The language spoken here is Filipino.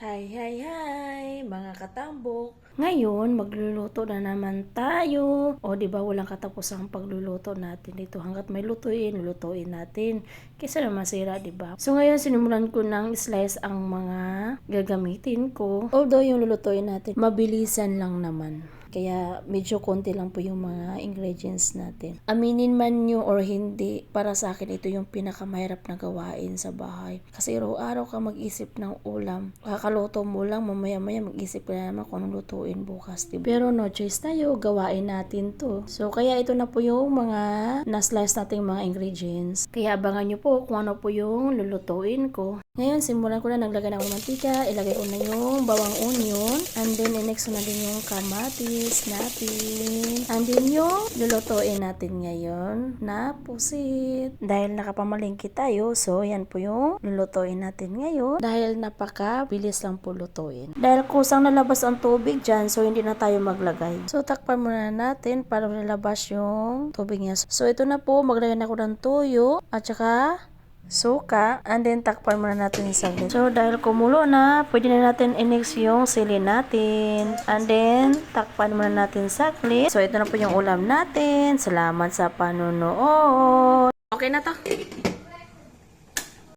Hi, hi, hi, mga katambok. Ngayon, magluluto na naman tayo. O, di ba walang katapusang pagluluto natin dito. Hanggat may lutuin, lutuin natin. Kaysa naman masira, di ba? So, ngayon, sinimulan ko ng slice ang mga gagamitin ko. Although, yung lulutuin natin, mabilisan lang naman. Kaya medyo konti lang po yung mga ingredients natin. Aminin man nyo or hindi, para sa akin ito yung pinakamahirap na gawain sa bahay. Kasi araw-araw ka mag-isip ng ulam. Kakaloto mo lang, mamaya-maya mag-isip ka na naman kung anong lutuin bukas. Diba? Pero no choice tayo, gawain natin to. So kaya ito na po yung mga na-slice nating mga ingredients. Kaya abangan nyo po kung ano po yung lulutuin ko. Ngayon, simulan ko na, naglagay na ako ng mantika, ilagay ko na yung bawang onion, and then next na din yung kamatis natin, and then yung lulutuin natin ngayon na pusit. Dahil nakapamalingki tayo, so yan po yung lulutuin natin ngayon, dahil napakabilis lang po lutuin. Dahil kusang nalabas ang tubig dyan, so hindi na tayo maglagay. So takpan muna natin para nalabas yung tubig niya. So ito na po, maglagay na ako ng toyo, at saka suka, and then takpan muna natin sa saglit. So dahil kumulo na, pwede na natin i-mix yung sili natin, and then takpan muna natin saglit. So ito na po yung ulam natin. Salamat sa panonood. Okay na to.